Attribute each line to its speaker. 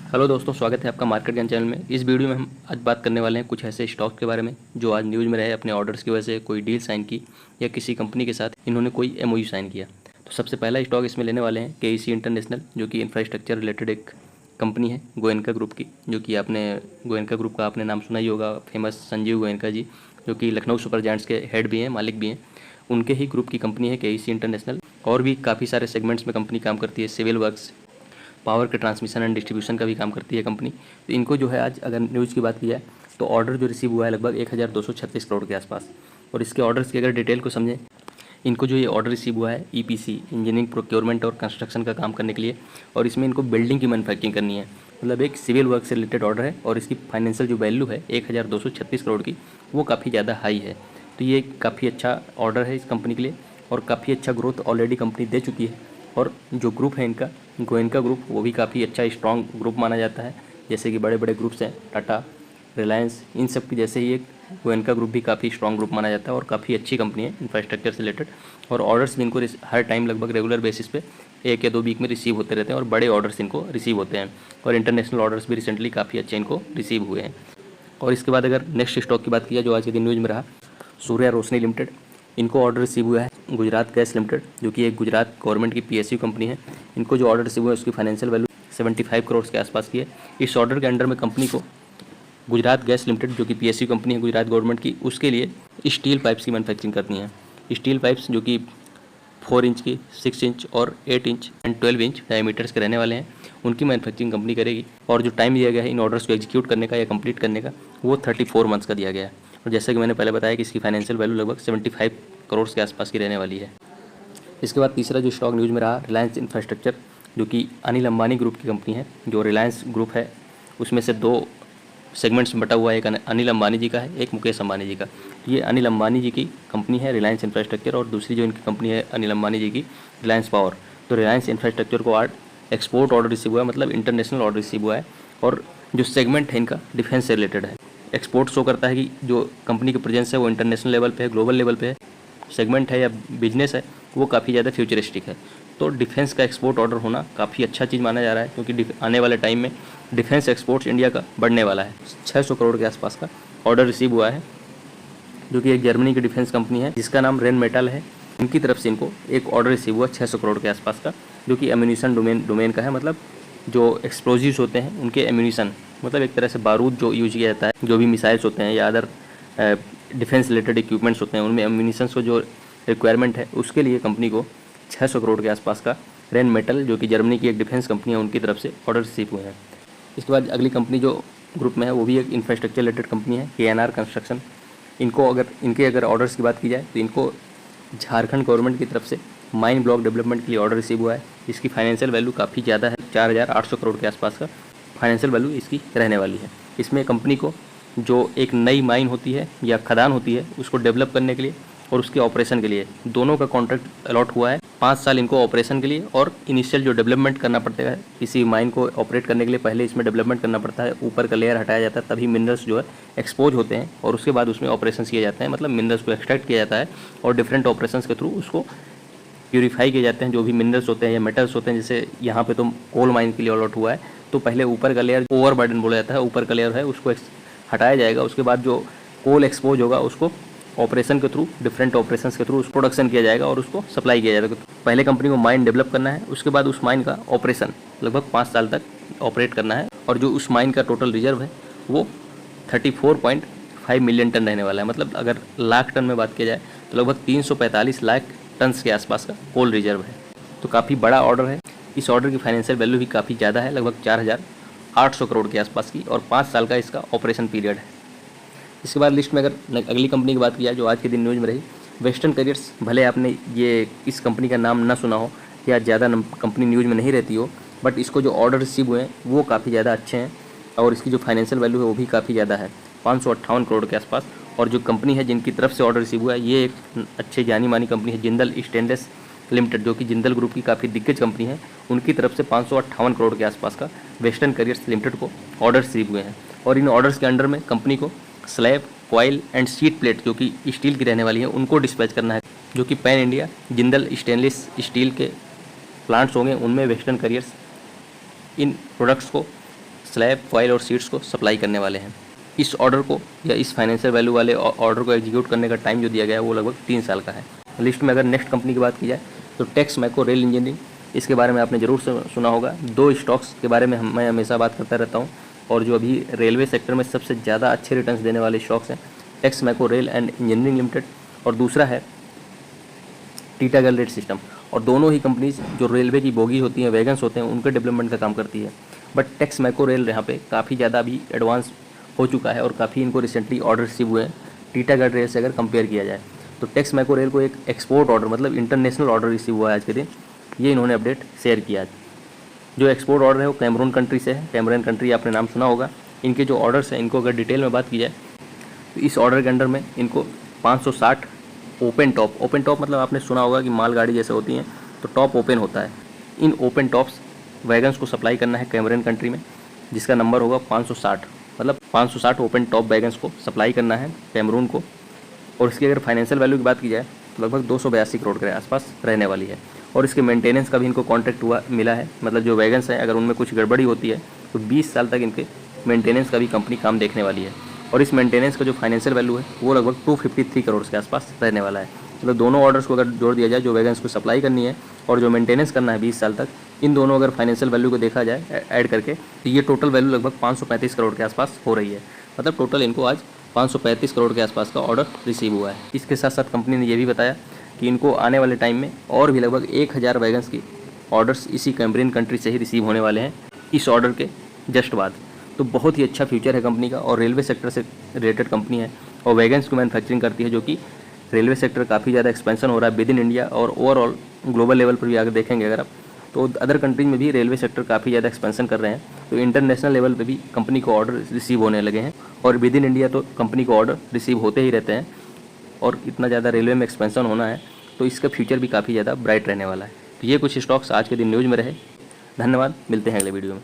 Speaker 1: Hello दोस्तों, स्वागत है आपका मार्केट ज्ञान चैनल में। इस वीडियो में हम आज बात करने वाले हैं कुछ ऐसे स्टॉक के बारे में जो आज न्यूज़ में रहे, अपने ऑर्डर्स की वजह से कोई डील साइन की या किसी कंपनी के साथ इन्होंने कोई एमओयू साइन किया। तो सबसे पहला स्टॉक इसमें लेने वाले हैं केईसी इंटरनेशनल, जो कि इंफ्रास्ट्रक्चर रिलेटेड एक कंपनी है गोयनका ग्रुप की, जो कि आपने गोयनका ग्रुप का आपने नाम सुना ही होगा। फेमस संजीव गोयनका जी, जो कि लखनऊ सुपर जायंट्स के हेड भी हैं, मालिक भी हैं, उनके ही ग्रुप की कंपनी है केईसी इंटरनेशनल। और भी काफ़ी सारे सेगमेंट्स में कंपनी काम करती है, सिविल वर्क्स, पावर के ट्रांसमिशन एंड डिस्ट्रीब्यूशन का भी काम करती है कंपनी। तो इनको जो है आज अगर न्यूज़ की बात की जाए तो ऑर्डर जो रिसीव हुआ है लगभग 1236 करोड़ के आसपास। और इसके ऑर्डर्स की अगर डिटेल को समझें, इनको जो ये ऑर्डर रिसीव हुआ है ईपीसी, इंजीनियरिंग प्रोक्योरमेंट और कंस्ट्रक्शन का काम करने के लिए, और इसमें इनको बिल्डिंग की मैन्युफैक्चरिंग करनी है। मतलब एक सिविल वर्क से रिलेटेड ऑर्डर है और इसकी फाइनेंशियल जो वैल्यू है 1236 करोड़ की, वो काफ़ी ज़्यादा हाई है। तो ये काफ़ी अच्छा ऑर्डर है इस कंपनी के लिए और काफ़ी अच्छा ग्रोथ ऑलरेडी कंपनी दे चुकी है। और जो ग्रुप है इनका गोयनका ग्रुप, वो भी काफ़ी अच्छा स्ट्रॉन्ग ग्रुप माना जाता है। जैसे कि बड़े बड़े ग्रुप्स हैं टाटा, रिलायंस, इन सब की जैसे ही एक गोयनका ग्रुप भी काफ़ी स्ट्रॉन्ग ग्रुप माना जाता है और काफ़ी अच्छी कंपनी है इंफ्रास्ट्रक्चर से रिलेटेड। और ऑर्डर्स भी इनको हर टाइम लगभग रेगुलर बेसिस पे 1 या 2 वीक में रिसीव होते रहते हैं और बड़े ऑर्डर्स इनको रिसीव होते हैं। और इंटरनेशनल ऑर्डर्स भी रिसेंटली काफ़ी अच्छे इनको रिसीव हुए हैं। और इसके बाद अगर नेक्स्ट स्टॉक की बात की जाए जो आज के दिन न्यूज़ में रहा, सूर्या रोशनी लिमिटेड, इनको ऑर्डर रिसीव हुआ है गुजरात गैस लिमिटेड, जो कि एक गुजरात गवर्नमेंट की पीएसयू कंपनी है। इनको जो ऑर्डर रिसीव हुआ है उसकी फाइनेंशियल वैल्यू 75 करोड़ के आसपास की है। इस ऑर्डर के अंडर में कंपनी को गुजरात गैस लिमिटेड, जो कि पीएसयू कंपनी है गुजरात गवर्नमेंट की, उसके लिए स्टील पाइप्स की मैन्युफैक्चरिंग करनी है। स्टील पाइप्स जो कि 4 इंच की, 6 इंच और 8 इंच एंड 12 इंच डायमीटर्स के रहने वाले हैं, उनकी मैन्युफैक्चरिंग कंपनी करेगी। और जो टाइम दिया गया है इन ऑर्डर्स को एग्जीक्यूट करने का या कंप्लीट करने का, वो 34 मंथ्स का दिया गया है। और जैसे कि मैंने पहले बताया कि इसकी फाइनेंशियल वैल्यू लगभग 75 करोड़ के आसपास की रहने वाली है। इसके बाद तीसरा जो स्टॉक न्यूज़ में रहा, रिलायंस इंफ्रास्ट्रक्चर, जो कि अनिल अंबानी ग्रुप की कंपनी है। जो रिलायंस ग्रुप है उसमें से 2 सेगमेंट्स में बटा हुआ है, एक अनिल अंबानी जी का है, एक मुकेश अंबानी जी का। ये अनिल अंबानी जी की कंपनी है रिलायंस इंफ्रास्ट्रक्चर, और दूसरी जो इनकी कंपनी है अनिल अंबानी जी की, रिलायंस पावर। तो रिलायंस इंफ्रास्ट्रक्चर को आज एक्सपोर्ट ऑर्डर रिसीव हुआ है, मतलब इंटरनेशनल ऑर्डर रिसीव हुआ है। और जो सेगमेंट है इनका डिफेंस से रिलेटेड है। एक्सपोर्ट शो करता है कि जो कंपनी की प्रेजेंस है वो इंटरनेशनल लेवल पे है, ग्लोबल लेवल पे है। सेगमेंट है या बिजनेस है वो काफ़ी ज़्यादा फ्यूचरिस्टिक है। तो डिफेंस का एक्सपोर्ट ऑर्डर होना काफ़ी अच्छा चीज़ माना जा रहा है, क्योंकि आने वाले टाइम में डिफेंस एक्सपोर्ट्स इंडिया का बढ़ने वाला है। 600 करोड़ के आसपास का ऑर्डर रिसीव हुआ है, जो कि एक जर्मनी की डिफेंस कंपनी है जिसका नाम रेन मेटल है। उनकी तरफ से इनको एक ऑर्डर रिसीव हुआ 600 करोड़ के आसपास का, जो कि एम्यूनिशन डोमेन का है। मतलब जो एक्सप्लोजिव्स होते हैं उनके एम्यूनिशन, मतलब एक तरह से बारूद जो यूज किया जाता है, जो भी मिसाइल्स होते हैं या अदर डिफेंस रिलेटेड इक्विपमेंट्स होते हैं, उनमें एम्यूनिशंस को जो रिक्वायरमेंट है उसके लिए कंपनी को 600 करोड़ के आसपास का रेन मेटल, जो कि जर्मनी की एक डिफेंस कंपनी है, उनकी तरफ से ऑर्डर रिसीव हुए हैं। इसके बाद अगली कंपनी जो ग्रुप में है वो भी एक इंफ्रास्ट्रक्चर रिलेटेड कंपनी है, केएनआर कंस्ट्रक्शन। इनके अगर ऑर्डर्स की बात की जाए तो इनको झारखंड गवर्नमेंट की तरफ से माइन ब्लॉक डेवलपमेंट के लिए ऑर्डर रिसीव हुआ है। इसकी फाइनेंशियल वैल्यू काफ़ी ज़्यादा है, 4800 करोड़ के आसपास का फाइनेंशियल वैल्यू इसकी रहने वाली है। इसमें कंपनी को जो एक नई माइन होती है या खदान होती है उसको डेवलप करने के लिए और उसके ऑपरेशन के लिए दोनों का कॉन्ट्रैक्ट अलॉट हुआ है। 5 साल इनको ऑपरेशन के लिए, और इनिशियल जो डेवलपमेंट करना पड़ता है किसी माइन को ऑपरेट करने के लिए, पहले इसमें डेवलपमेंट करना पड़ता है, ऊपर का लेयर हटाया जाता है, तभी मिनरल्स जो है एक्सपोज होते हैं और उसके बाद उसमें ऑपरेशन किए जाते हैं। मतलब मिनरल्स को एक्सट्रैक्ट किया जाता है और डिफरेंट ऑपरेशंस के थ्रू उसको प्यूरीफाई किए जाते हैं। जो भी मिनरल्स होते हैं या मेटल्स होते हैं, जैसे यहाँ पे तो कोल माइन के लिए अलॉट हुआ है, तो पहले ऊपर का लेयर ओवरबर्डन बोला जाता है, ऊपर का लेयर है उसको हटाया जाएगा। उसके बाद जो कोल एक्सपोज होगा उसको ऑपरेशन के थ्रू, डिफरेंट ऑपरेशंस के थ्रू उस प्रोडक्शन किया जाएगा और उसको सप्लाई किया जाएगा। पहले कंपनी को माइन डेवलप करना है, उसके बाद उस माइन का ऑपरेशन लगभग 5 साल तक ऑपरेट करना है। और जो उस माइन का टोटल रिजर्व है वो 34.5 मिलियन टन रहने वाला है। मतलब अगर लाख टन में बात की जाए तो लगभग 345 लाख टन के आसपास का कोल रिजर्व है। तो काफ़ी बड़ा ऑर्डर है। इस ऑर्डर की फाइनेंशियल वैल्यू भी काफ़ी ज़्यादा है, लगभग 4800 करोड़ के आसपास की, और 5 साल का इसका ऑपरेशन पीरियड है। इसके बाद लिस्ट में अगर अगली कंपनी की बात की जाए जो आज के दिन न्यूज़ में रही, वेस्टर्न करियर्स। भले आपने ये इस कंपनी का नाम ना सुना हो या ज़्यादा कंपनी न्यूज़ में नहीं रहती हो, बट इसको जो ऑर्डर रिसीव हुए हैं वो काफ़ी ज़्यादा अच्छे हैं और इसकी जो फाइनेंशियल वैल्यू है वो भी काफ़ी ज़्यादा है, 558 करोड़ के आसपास। और जो कंपनी है जिनकी तरफ से ऑर्डर रिसीव हुआ है ये एक अच्छी जानी मानी कंपनी है, जिंदल स्टेनलेस लिमिटेड, जो कि जिंदल ग्रुप की काफ़ी दिग्गज कंपनी है। उनकी तरफ से 558 करोड़ के आसपास का वेस्टर्न करियर्स लिमिटेड को ऑर्डर रिसीव हुए हैं। और इन ऑर्डर्स के अंडर में कंपनी को slab, coil and sheet plate जो कि स्टील की रहने वाली है उनको डिस्पैच करना है, जो कि pan India Jindal stainless steel के प्लांट्स होंगे उनमें वेस्टर्न करियर्स इन प्रोडक्ट्स को स्लैब, फॉइल और सीट्स को सप्लाई करने वाले हैं। इस ऑर्डर को या इस फाइनेंशियल वैल्यू वाले ऑर्डर को एग्जीक्यूट करने का टाइम जो दिया गया है वो लगभग 3 साल का है। लिस्ट में अगर नेक्स्ट कंपनी की बात की जाए तो टेक्स मैको रेल इंजीनियरिंग, इसके बारे में आपने ज़रूर सुना होगा। 2 स्टॉक्स के बारे में मैं हमेशा बात करता रहता हूँ और जो अभी रेलवे सेक्टर में सबसे ज़्यादा अच्छे रिटर्न्स देने वाले स्टॉक्स हैं, Texmaco rail and engineering limited और दूसरा है टीटागढ़ रेल सिस्टम। और दोनों ही कंपनीज जो रेलवे की बोगी होती हैं, वैगन्स होते हैं, उनके डेवलपमेंट का काम करती है। बट टेक्स मैको रेल यहाँ पे काफ़ी ज़्यादा अभी एडवांस हो चुका है और काफ़ी इनको रिसेंटली ऑर्डर रिसीव हुए हैं टीटागढ़ रेल से अगर कंपेयर किया जाए तो। टेक्स मैको रेल को एक एक्सपोर्ट ऑर्डर मतलब इंटरनेशनल ऑर्डर रिसीव हुआ है आज के दिन, ये इन्होंने अपडेट शेयर किया आज। जो एक्सपोर्ट ऑर्डर है वो कैमरून कंट्री से है। कैमरून कंट्री आपने नाम सुना होगा। इनके जो ऑर्डर्स हैं, इनको अगर डिटेल में बात की जाए तो इस ऑर्डर के अंडर में इनको 560 ओपन टॉप मतलब आपने सुना होगा कि मालगाड़ी जैसे होती हैं तो टॉप ओपन होता है। इन ओपन टॉप्स वैगन्स को सप्लाई करना है कैमरून कंट्री में, जिसका नंबर होगा 560, मतलब 560 ओपन टॉप वैगन्स को सप्लाई करना है कैमरून को। और इसकी अगर फाइनेंशियल वैल्यू की बात की जाए तो लगभग 282 करोड़ के आसपास रहने वाली है। और इसके मेंटेनेंस का भी इनको कॉन्ट्रैक्ट मिला है, मतलब जो वैगन्स हैं अगर उनमें कुछ गड़बड़ी होती है तो 20 साल तक इनके मेंटेनेंस का भी कंपनी काम देखने वाली है। और इस मेंटेनेंस का जो फाइनेंशियल वैल्यू है वो लगभग 253 करोड़ के आसपास रहने वाला है। मतलब दोनों ऑर्डर्स को अगर जोड़ दिया जाए, जो वैगन्स को सप्लाई करनी है और जो मेंटेनेंस करना है 20 साल तक, इन दोनों अगर फाइनेंशियल वैल्यू को देखा जाए ऐड करके तो ये टोटल वैल्यू लगभग 535 करोड़ के आसपास हो रही है। मतलब टोटल इनको आज 535 करोड़ के आसपास का ऑर्डर रिसीव हुआ है। इसके साथ साथ कंपनी ने ये भी बताया कि इनको आने वाले टाइम में और भी लगभग 1000 वैगन्स की ऑर्डर्स इसी कैमरून कंट्री से ही रिसीव होने वाले हैं इस ऑर्डर के जस्ट बाद। तो बहुत ही अच्छा फ्यूचर है कंपनी का और रेलवे सेक्टर से रिलेटेड कंपनी है और वैगन्स की मैन्युफैक्चरिंग करती है, जो कि रेलवे सेक्टर काफ़ी ज़्यादा एक्सपेंशन हो रहा है विद इन इंडिया और ओवरऑल ग्लोबल लेवल पर भी आगे देखेंगे अगर आप तो अदर कंट्रीज में भी रेलवे सेक्टर काफ़ी ज़्यादा एक्सपेंशन कर रहे हैं। तो इंटरनेशनल लेवल पे भी कंपनी को ऑर्डर रिसीव होने लगे हैं और विद इन इंडिया तो कंपनी को ऑर्डर रिसीव होते ही रहते हैं। और इतना ज़्यादा रेलवे में एक्सपेंशन होना है तो इसका फ्यूचर भी काफ़ी ज़्यादा ब्राइट रहने वाला है। तो ये कुछ स्टॉक्स आज के दिन न्यूज़ में रहे। धन्यवाद, मिलते हैं अगले वीडियो में।